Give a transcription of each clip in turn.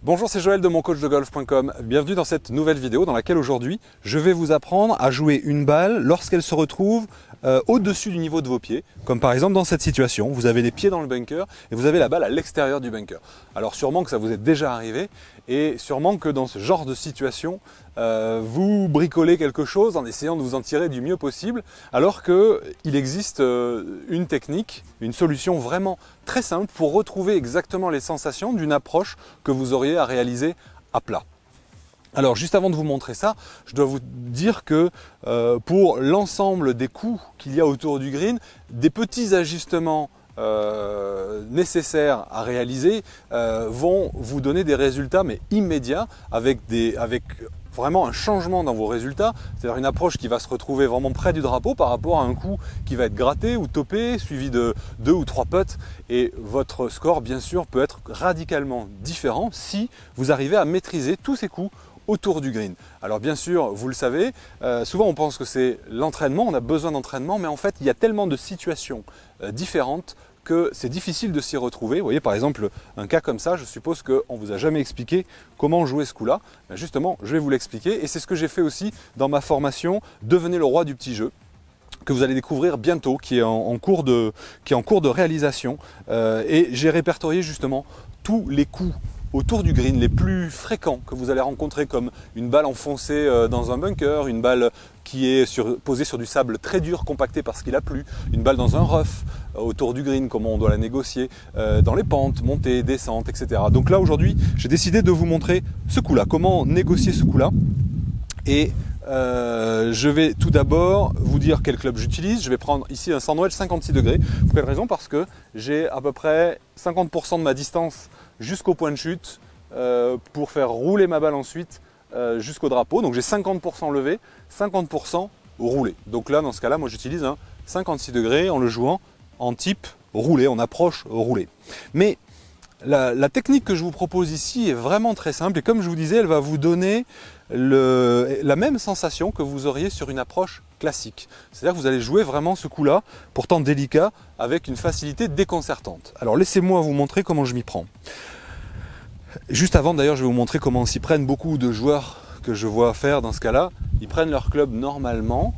Bonjour, c'est Joël de moncoachdegolf.com. Bienvenue dans cette nouvelle vidéo dans laquelle aujourd'hui je vais vous apprendre à jouer une balle lorsqu'elle se retrouve au-dessus du niveau de vos pieds. Comme par exemple dans cette situation, vous avez les pieds dans le bunker et vous avez la balle à l'extérieur du bunker. Alors sûrement que ça vous est déjà arrivé et sûrement que dans ce genre de situation, vous bricolez quelque chose en essayant de vous en tirer du mieux possible, alors qu'il existe une technique, une solution vraiment très simple pour retrouver exactement les sensations d'une approche que vous auriez à réaliser à plat. Alors juste avant de vous montrer ça, je dois vous dire que pour l'ensemble des coups qu'il y a autour du green, des petits ajustements nécessaires à réaliser vont vous donner des résultats mais immédiats avec vraiment un changement dans vos résultats, c'est-à-dire une approche qui va se retrouver vraiment près du drapeau par rapport à un coup qui va être gratté ou topé, suivi de 2 ou 3 putts, et votre score bien sûr peut être radicalement différent si vous arrivez à maîtriser tous ces coups autour du green. Alors bien sûr, vous le savez, souvent on pense que c'est l'entraînement, on a besoin d'entraînement, mais en fait il y a tellement de situations différentes que c'est difficile de s'y retrouver. Vous voyez par exemple un cas comme ça, je suppose qu'on ne vous a jamais expliqué comment jouer ce coup-là. Ben justement, je vais vous l'expliquer et c'est ce que j'ai fait aussi dans ma formation « Devenez le roi du petit jeu » que vous allez découvrir bientôt, qui est en cours de réalisation. Et j'ai répertorié justement tous les coups autour du green les plus fréquents que vous allez rencontrer, comme une balle enfoncée dans un bunker, une balle qui est posée sur du sable très dur, compacté parce qu'il a plu, une balle dans un rough autour du green, comment on doit la négocier, dans les pentes, montées, descentes, etc. Donc là aujourd'hui, j'ai décidé de vous montrer ce coup-là, comment négocier ce coup-là. Et je vais tout d'abord vous dire quel club j'utilise. Je vais prendre ici un Sandwell 56 degrés. Pour quelle raison? Parce que j'ai à peu près 50% de ma distance jusqu'au point de chute pour faire rouler ma balle ensuite jusqu'au drapeau. Donc j'ai 50% levé, 50% roulé. Donc là, dans ce cas-là, moi j'utilise un 56 degrés en le jouant en type roulé, en approche roulée. Mais la technique que je vous propose ici est vraiment très simple et comme je vous disais, elle va vous donner la même sensation que vous auriez sur une approche classique. C'est-à-dire que vous allez jouer vraiment ce coup-là, pourtant délicat, avec une facilité déconcertante. Alors laissez-moi vous montrer comment je m'y prends. Juste avant d'ailleurs, je vais vous montrer comment s'y prennent beaucoup de joueurs que je vois faire dans ce cas-là. Ils prennent leur club normalement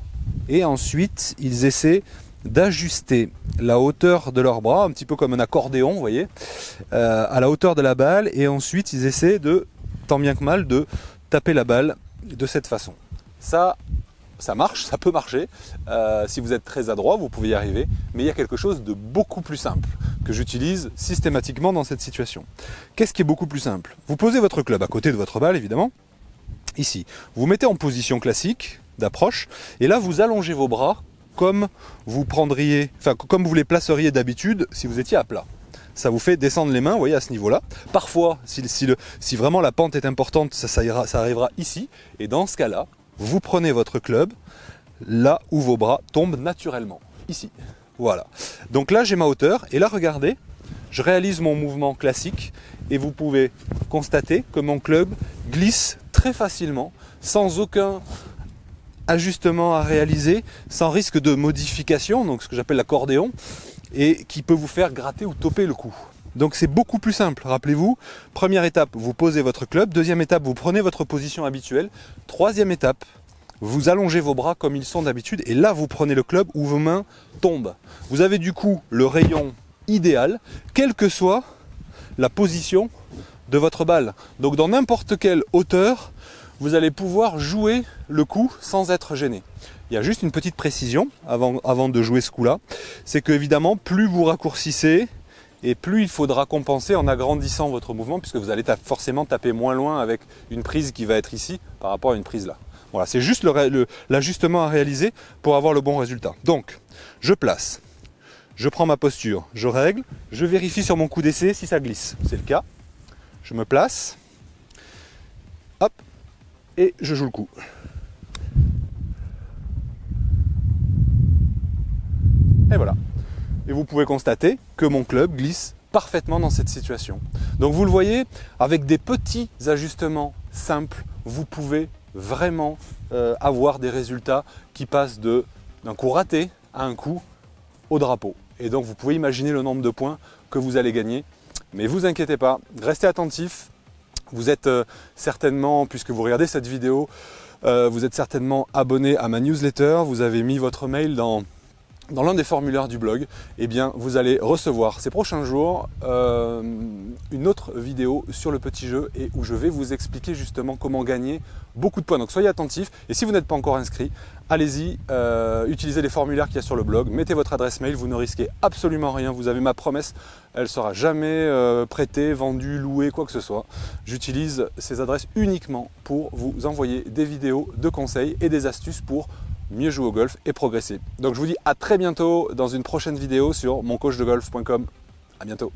et ensuite ils essaient d'ajuster la hauteur de leurs bras, un petit peu comme un accordéon, vous voyez, à la hauteur de la balle, et ensuite ils essaient de, tant bien que mal, de taper la balle de cette façon. Ça marche, ça peut marcher. Si vous êtes très adroit, vous pouvez y arriver, mais il y a quelque chose de beaucoup plus simple que j'utilise systématiquement dans cette situation. Qu'est-ce qui est beaucoup plus simple? Vous posez votre club à côté de votre balle, évidemment, ici. Vous mettez en position classique d'approche, et là vous allongez vos bras comme vous prendriez, enfin comme vous les placeriez d'habitude si vous étiez à plat. Ça vous fait descendre les mains, vous voyez, à ce niveau-là. Parfois, si vraiment la pente est importante, ça arrivera ici. Et dans ce cas-là, vous prenez votre club là où vos bras tombent naturellement, ici. Voilà. Donc là, j'ai ma hauteur. Et là, regardez, je réalise mon mouvement classique. Et vous pouvez constater que mon club glisse très facilement, sans aucun ajustement à réaliser, sans risque de modification, donc ce que j'appelle l'accordéon, et qui peut vous faire gratter ou toper le coup. Donc c'est beaucoup plus simple, rappelez-vous, première étape, vous posez votre club, deuxième étape, vous prenez votre position habituelle, troisième étape, vous allongez vos bras comme ils sont d'habitude, et là vous prenez le club où vos mains tombent. Vous avez du coup le rayon idéal, quelle que soit la position de votre balle. Donc dans n'importe quelle hauteur, vous allez pouvoir jouer le coup sans être gêné. Il y a juste une petite précision avant de jouer ce coup-là, c'est que évidemment, plus vous raccourcissez et plus il faudra compenser en agrandissant votre mouvement, puisque vous allez forcément taper moins loin avec une prise qui va être ici par rapport à une prise là. Voilà, c'est juste l'ajustement à réaliser pour avoir le bon résultat. Donc, je place, je prends ma posture, je règle, je vérifie sur mon coup d'essai si ça glisse. C'est le cas. Je me place, hop, et je joue le coup. Et voilà. Et vous pouvez constater que mon club glisse parfaitement dans cette situation. Donc vous le voyez, avec des petits ajustements simples, vous pouvez vraiment avoir des résultats qui passent d'un coup raté à un coup au drapeau. Et donc vous pouvez imaginer le nombre de points que vous allez gagner. Mais vous inquiétez pas, restez attentifs. Vous êtes certainement, puisque vous regardez cette vidéo, vous êtes certainement abonné à ma newsletter, vous avez mis votre mail dans l'un des formulaires du blog, eh bien vous allez recevoir ces prochains jours une autre vidéo sur le petit jeu et où je vais vous expliquer justement comment gagner beaucoup de points. Donc soyez attentifs et si vous n'êtes pas encore inscrit, allez-y, utilisez les formulaires qu'il y a sur le blog, mettez votre adresse mail, vous ne risquez absolument rien, vous avez ma promesse, elle ne sera jamais prêtée, vendue, louée, quoi que ce soit. J'utilise ces adresses uniquement pour vous envoyer des vidéos de conseils et des astuces pour mieux jouer au golf et progresser. Donc je vous dis à très bientôt dans une prochaine vidéo sur moncoachdegolf.com. À bientôt.